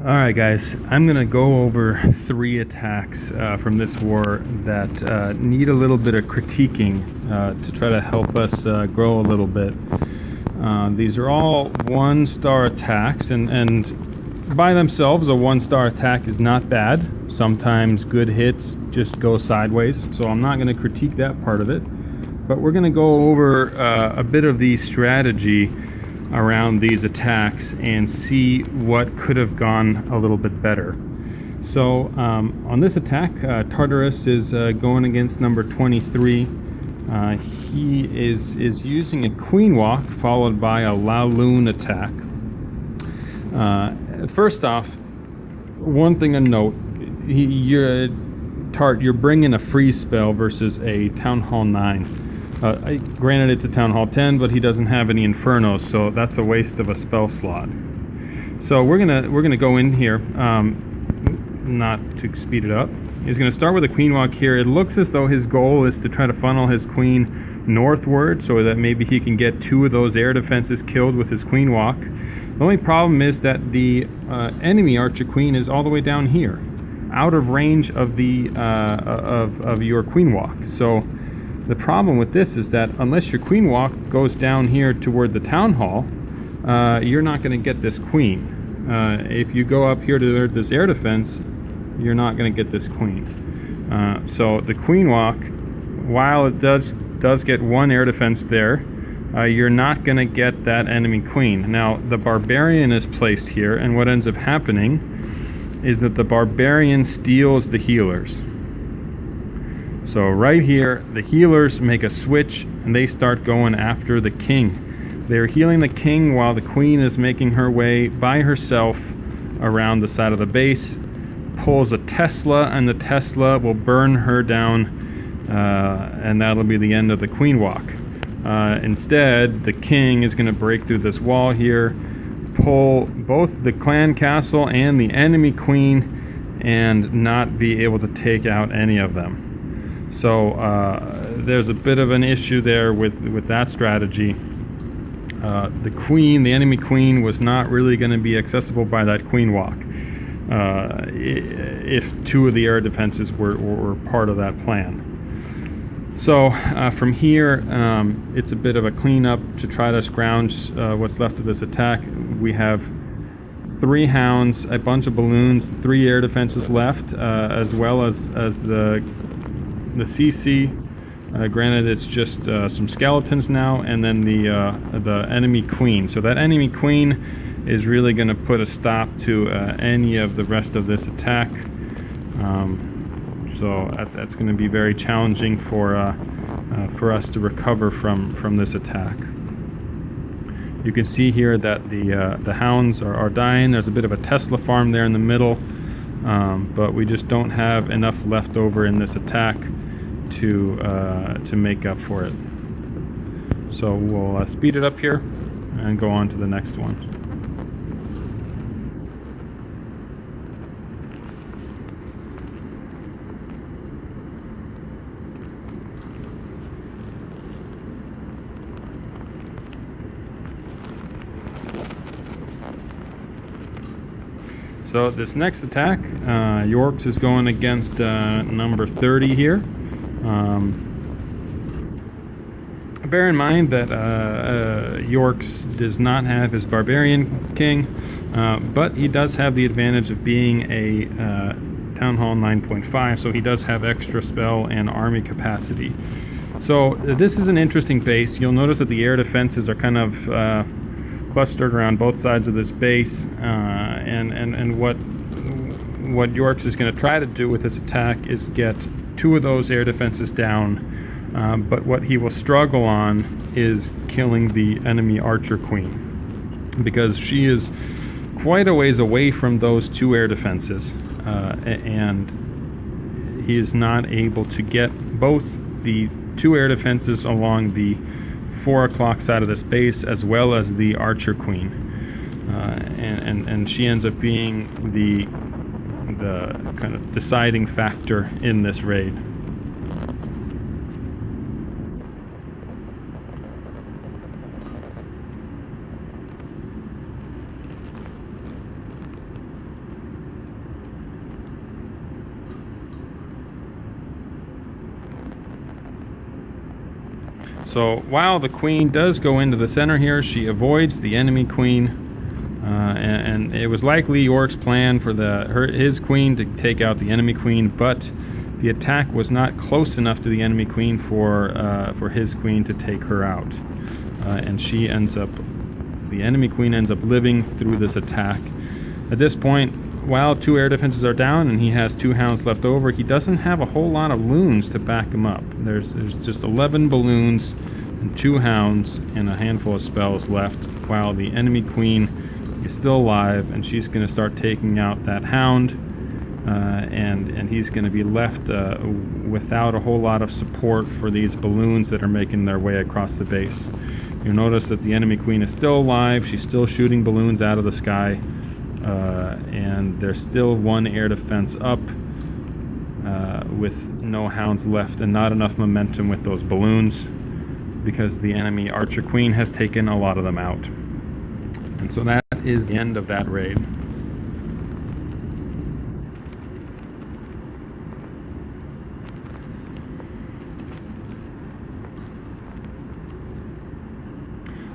Alright guys, I'm going to go over 3 attacks from this war that need a little bit of critiquing to try to help us grow a little bit. These are all 1-star attacks, and by themselves a 1-star attack is not bad. Sometimes good hits just go sideways, so I'm not going to critique that part of it. But we're going to go over a bit of the strategy around these attacks and see what could have gone a little bit better. So on this attack, Tartarus is going against number 23. He is using a queen walk followed by a Laloon attack. First off, one thing to note, Tart, you're bringing a freeze spell versus a Town Hall 9. Granted, it's a Town Hall 10, but he doesn't have any Infernos, so that's a waste of a spell slot. So we're gonna go in here, not to speed it up. He's gonna start with a queen walk here. It looks as though his goal is to try to funnel his queen northward, so that maybe he can get 2 of those air defenses killed with his queen walk. The only problem is that the enemy archer queen is all the way down here, out of range of the of your queen walk. So the problem with this is that unless your queen walk goes down here toward the town hall, you're not going to get this queen. If you go up here to this air defense, you're not going to get this queen. So the queen walk, while it does get 1 air defense there, you're not going to get that enemy queen. Now the barbarian is placed here, and what ends up happening is that the barbarian steals the healers. So right here, the healers make a switch and they start going after the king. They're healing the king while the queen is making her way by herself around the side of the base, pulls a Tesla, and the Tesla will burn her down, and that'll be the end of the queen walk. Instead, the king is going to break through this wall here, pull both the clan castle and the enemy queen, and not be able to take out any of them. So there's a bit of an issue there with that strategy. The enemy queen was not really going to be accessible by that queen walk if 2 of the air defenses were part of that plan. So from here, it's a bit of a cleanup to try to scrounge what's left of this attack. We have 3 hounds, a bunch of balloons, 3 air defenses left, as well as the CC. Granted, it's just some skeletons now, and then the enemy queen. So that enemy queen is really going to put a stop to any of the rest of this attack. So that's going to be very challenging for us to recover from this attack. You can see here that the hounds are dying. There's a bit of a Tesla farm there in the middle, but we just don't have enough left over in this attack to make up for it. So we'll speed it up here and go on to the next one. So this next attack, Yorks is going against number 30 here. Bear in mind that Yorks does not have his barbarian king, but he does have the advantage of being a Town Hall 9.5, so he does have extra spell and army capacity. So this is an interesting base. You'll notice that the air defenses are kind of clustered around both sides of this base, and what Yorks is going to try to do with this attack is get 2 of those air defenses down, but what he will struggle on is killing the enemy archer queen, because she is quite a ways away from those 2 air defenses, and he is not able to get both the 2 air defenses along the 4 o'clock side of this base as well as the archer queen, and she ends up being the kind of deciding factor in this raid. So while the queen does go into the center here, she avoids the enemy queen. And it was likely York's plan for his queen to take out the enemy queen, but the attack was not close enough to the enemy queen for his queen to take her out. And the enemy queen ends up living through this attack. At this point, while 2 air defenses are down and he has 2 hounds left over, he doesn't have a whole lot of loons to back him up. There's just 11 balloons and 2 hounds and a handful of spells left, while the enemy queen is still alive, and she's going to start taking out that hound, and he's going to be left without a whole lot of support for these balloons that are making their way across the base. You'll notice that the enemy queen is still alive. She's still shooting balloons out of the sky, and there's still 1 air defense up with no hounds left and not enough momentum with those balloons, because the enemy archer queen has taken a lot of them out. And so that is the end of that raid.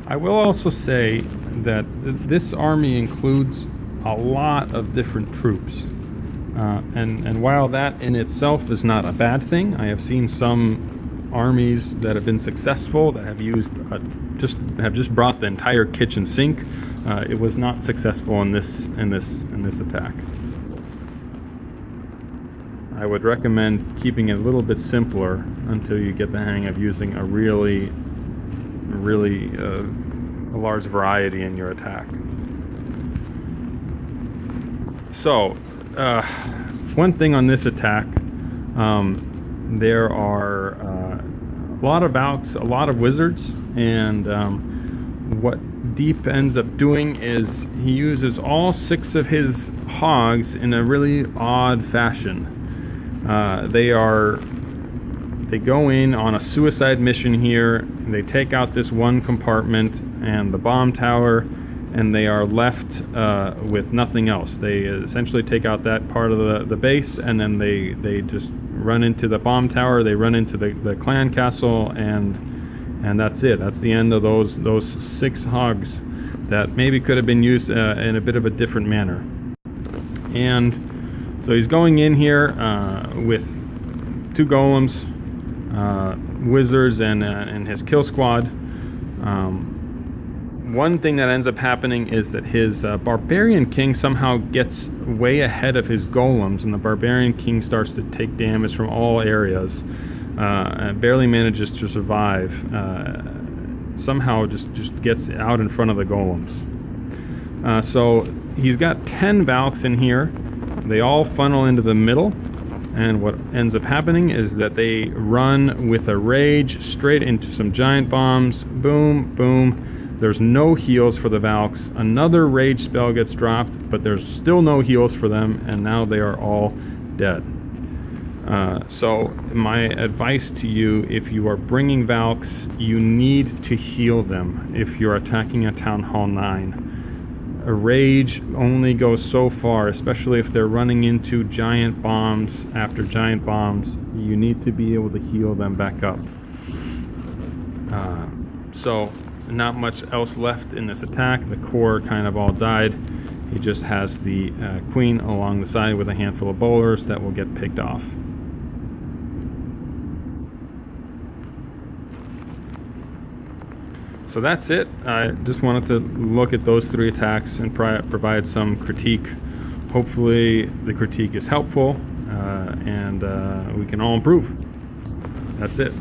I will also say that this army includes a lot of different troops. And while that in itself is not a bad thing, I have seen some armies that have been successful that have used just brought the entire kitchen sink. It was not successful in this attack. I would recommend keeping it a little bit simpler until you get the hang of using a really a large variety in your attack. So, one thing on this attack, there are a lot of Valks, a lot of wizards, and what Deep ends up doing is he uses all 6 of his hogs in a really odd fashion. They go in on a suicide mission here. They take out this one compartment and the bomb tower, and they are left with nothing else. They essentially take out that part of the base, and then they just run into the bomb tower, they run into the clan castle, and that's it. That's the end of those 6 hogs that maybe could have been used in a bit of a different manner. And so he's going in here with 2 golems, wizards, and his kill squad. One thing that ends up happening is that his barbarian king somehow gets way ahead of his golems, and the barbarian king starts to take damage from all areas, and barely manages to survive. Somehow just gets out in front of the golems. So he's got 10 Valks in here. They all funnel into the middle, and what ends up happening is that they run with a rage straight into some giant bombs. Boom, boom. There's no heals for the Valks. Another rage spell gets dropped, but there's still no heals for them, and now they are all dead. So my advice to you, if you are bringing Valks, you need to heal them if you're attacking a Town Hall 9. A rage only goes so far, especially if they're running into giant bombs after giant bombs. You need to be able to heal them back up. So not much else left in this attack. The core kind of all died. He just has the queen along the side with a handful of bowlers that will get picked off. So that's it. I just wanted to look at those 3 attacks and provide some critique. Hopefully the critique is helpful, and we can all improve. That's it.